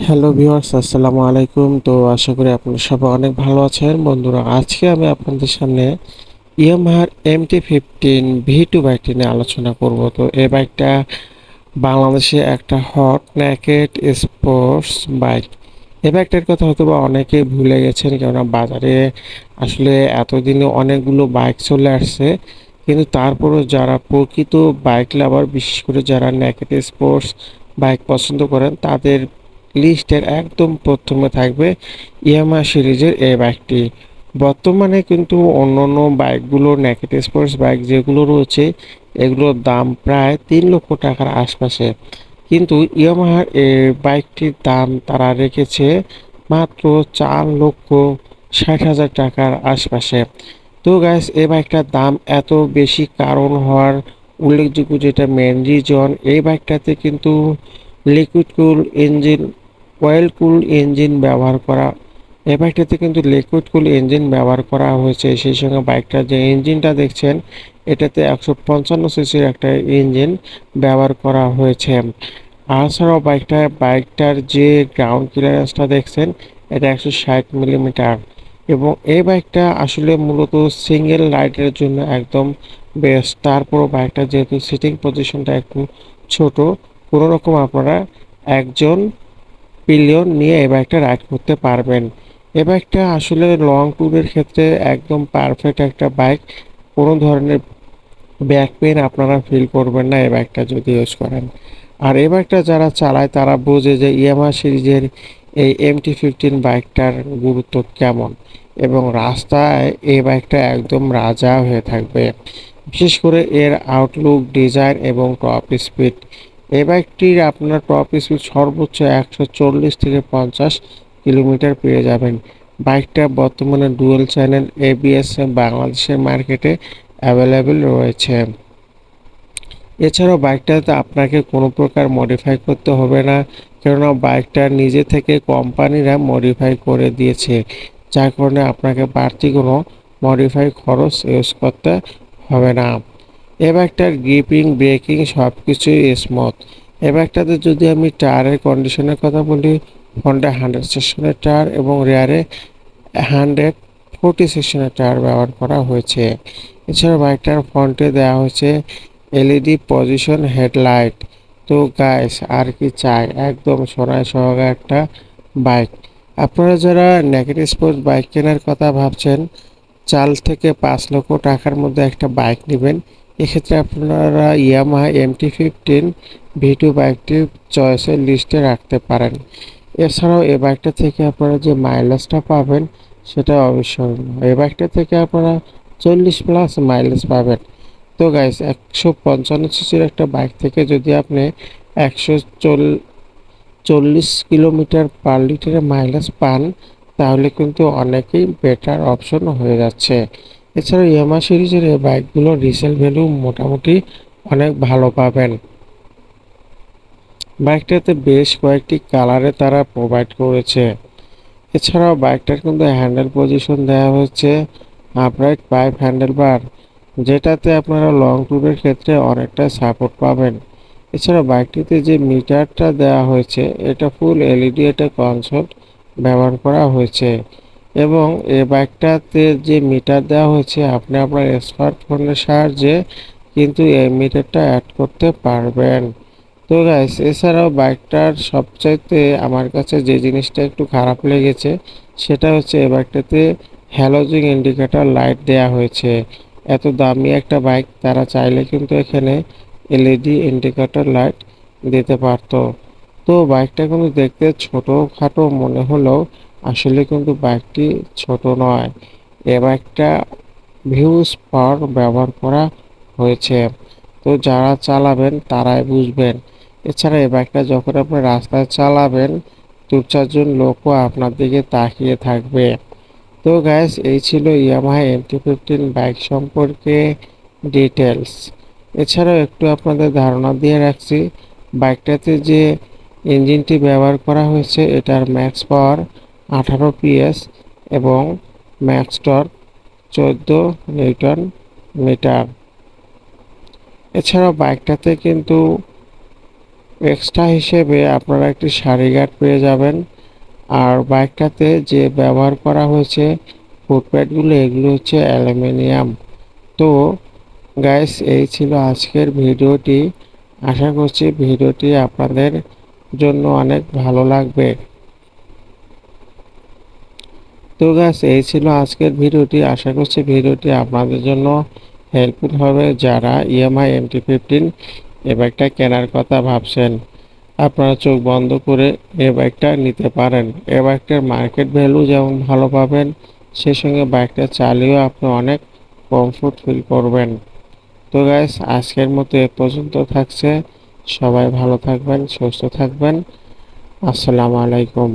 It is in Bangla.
হ্যালো ভিউয়ার্স, আসসালামু আলাইকুম। তো আশা করি আপনারা সবাই অনেক ভালো আছেন। বন্ধুরা, আজকে আমি আপনাদের সামনে ইয়ামাহার MT-15 V2 বাইকটি নিয়ে আলোচনা করব। তো এই বাইকটা বাংলাদেশে একটা হট নেকেড স্পোর্টস বাইক। এই বাইকটার কথা হয়তোবা অনেকেই ভুলে গেছেন, কেননা বাজারে আসলে এতদিনে অনেকগুলো বাইক চলে আসছে, কিন্তু তারপরও যারা প্রকৃত বাইক লাভার, বিশেষ করে যারা নেকেড স্পোর্টস বাইক পছন্দ করেন, তাদের লিস্টের একদম প্রথমে থাকবে ইয়ামাহা সিরিজের এই বাইকটি। বর্তমানে কিন্তু অন্যান্য বাইকগুলো, নেকেড স্পোর্টস বাইক যেগুলো রয়েছে, এগুলোর দাম প্রায় 3 লক্ষ টাকার আশপাশে, কিন্তু ইয়ামাহার এই বাইকটির দাম তারা রেখেছে মাত্র 4,60,000 টাকার আশপাশে। তো গাইস, এই বাইকটার দাম এত বেশি কারণ হওয়ার উল্লেখযোগ্য যেটা মেন রিজন, এই বাইকটাতে কিন্তু লিকুইড কুল ইঞ্জিন, অয়েল কুল ইঞ্জিন ব্যবহার করা। এই বাইকটাতে কিন্তু লিকুইড কুল ইঞ্জিন ব্যবহার করা হয়েছে। সেই সঙ্গে বাইকটার যে ইঞ্জিনটা দেখছেন, এটাতে 155 সিসির একটা ইঞ্জিন ব্যবহার করা হয়েছে। তাছাড়াও বাইকটার যে গ্রাউন্ড ক্লিয়ারেন্সটা দেখছেন, এটা 160 মিলিমিটার। এবং এই বাইকটা আসলে মূলত সিঙ্গেল রাইডের জন্য একদম বেস্ট। তারপরও বাইকটা যেহেতু সিটিং পজিশনটা একটু ছোট, কোনো রকম আপনারা একজন পিলিয়ন নিয়ে এই বাইকটা রাইড করতে পারবেন। এই বাইকটা আসলে লং ট্যুরের ক্ষেত্রে একদম পারফেক্ট একটা বাইক। কোনো ধরনের ব্যাক পেইন আপনারা ফিল করবেন না এই বাইকটা যদি ইউজ করেন। আর এই বাইকটা যারা চালায় তারা বোঝে যে ইয়ামাহা সিরিজের এই MT-15 বাইকটার গুরুত্ব কেমন, এবং রাস্তায় এই বাইকটা একদম রাজা হয়ে থাকবে। বিশেষ করে এর আউটলুক, ডিজাইন এবং টপ স্পিড। এই বাইকটির আপনার টপ স্পিড সর্বোচ্চ 140 থেকে 50 কিলোমিটার পেয়ে যাবেন। বাইকটা বর্তমানে ডুয়েল চ্যানেল ABS বাংলাদেশের মার্কেটে অ্যাভেলেবেল রয়েছে। এছাড়াও বাইকটাতে আপনাকে কোনো প্রকার মডিফাই করতে হবে না, কেননা বাইকটা নিজে থেকে কোম্পানিরা মডিফাই করে দিয়েছে, যার কারণে আপনাকে বাড়তি কোনো মডিফাই খরচ ইউজ করতে হবে না। এই বাইকটার গ্রিপিং, ব্রেকিং সব কিছুই স্মুথ। এই বাইকটাতে যদি আমি টায়ারের কন্ডিশনের কথা বলি, ফ্রন্টে 100 সেকশনের টায়ার এবং রেয়ারে 140 সেকশনের টায়ার ব্যবহার করা হয়েছে। এছাড়া বাইকটার ফ্রন্টে দেওয়া হয়েছে LED পজিশন হেডলাইট। তো গাইস, আর কি চাই, একদম সোনায় সোহাগা একটা বাইক। আপনারা যারা নেকেড স্পোর্টস বাইক কেনার কথা ভাবছেন, 4 থেকে 5 লক্ষ টাকার মধ্যে একটা বাইক নেবেন, এক্ষেত্রে আপনারা ইয়ামাহা MT-15 V2 বাইকটি চয়েসের লিস্টে রাখতে পারেন। এছাড়াও এই বাইকটা থেকে আপনারা যে মাইলেজটা পাবেন, সেটা অবিস্মরণীয়। এই বাইকটা থেকে আপনারা 40+ মাইলেজ পাবেন। তো গাইস, 155 সিসির একটা বাইক থেকে যদি আপনি 140 কিলোমিটার/লিটারে মাইলেজ পান, তাহলে কিন্তু অনেকেই বেটার অপশন হয়ে যাচ্ছে। এছাড়াও ইয়ামাহা সিরিজের এই বাইকগুলোর রিসেল ভ্যালু মোটামুটি অনেক ভালো পাবেন। বাইকটাতে বেশ কয়েকটি কালারে তারা প্রোভাইড করেছে। এছাড়াও বাইকটার কিন্তু হ্যান্ডেল পজিশন দেওয়া হয়েছে আপরাইট পাইপ হ্যান্ডেল বার, যেটাতে আপনারা লং ট্যুরের ক্ষেত্রে অনেকটা সাপোর্ট পাবেন। এছাড়া বাইকটিতে যে মিটারটা দেওয়া হয়েছে, এটা ফুল LED একটা কনসোল ব্যবহার করা হয়েছে, এবং এই বাইকটাতে যে মিটার দেওয়া হয়েছে, আপনি আপনার স্মার্টফোনের সাহায্যে কিন্তু এই মিটারটা অ্যাড করতে পারবেন। তো গাইস, এছাড়াও বাইকটার সবচাইতে আমার কাছে যে জিনিসটা একটু খারাপ লেগেছে, সেটা হচ্ছে এই বাইকটাতে হ্যালোজিন ইন্ডিকেটর লাইট দেয়া হয়েছে। এত দামি একটা বাইক, তারা চাইলে কিন্তু এখানে LED ইন্ডিকেটর লাইট দিতে পারতো। তো বাইকটা কিন্তু দেখতে ছোটোখাটো মনে হলেও আসলে কিন্তু বাইকটি ছোট নয়। এ বাইকটা হিউজ পাওয়ার ব্যবহার করা হয়েছে। তো যারা চালাবেন তারাই বুঝবেন। এছাড়া এই বাইকটা যখন আপনি রাস্তায় চালাবেন, 2-4 জন লোকও আপনার দিকে তাকিয়ে থাকবে। তো গাইস, এই ছিল ইয়ামাহা MT-15 বাইক সম্পর্কে ডিটেলস। এছাড়াও একটু আপনাদের ধারণা দিয়ে রাখছি, বাইকটাতে যে ইঞ্জিনটি ব্যবহার করা হয়েছে, এটার ম্যাক্স পাওয়ার 18 PS এবং ম্যাক্স টর্ক 14 নিউটন মিটার। এছাড়াও বাইকটাতে কিন্তু এক্সট্রা হিসেবে আপনারা একটি সারি গার্ড পেয়ে যাবেন। আর বাইকটাতে যে ব্যবহার করা হয়েছে ফুটপ্যাডগুলো, এগুলো হচ্ছে অ্যালুমিনিয়াম। তো গাইস, এই ছিল আজকের ভিডিওটি। আশা করছি ভিডিওটি আপনাদের জন্য অনেক ভালো লাগবে। তো গাইস, এই ছিল আজকের ভিডিওটি। আশা করছি ভিডিওটি আপনাদের জন্য হেল্পফুল হবে। যারা ইয়ামাহা MT-15 এ বাইকটা কেনার কথা ভাবছেন, আপনারা চোখ বন্ধ করে এ বাইকটা নিতে পারেন। এ বাইকটার মার্কেট ভ্যালু যেমন ভালো পাবেন, সেই সঙ্গে বাইকটা চালিয়েও আপনি অনেক কমফোর্ট ফিল করবেন। তো গাইস, আজকের মতো এ পর্যন্ত থাকছে। সবাই ভালো থাকবেন, সুস্থ থাকবেন। আসসালামু আলাইকুম।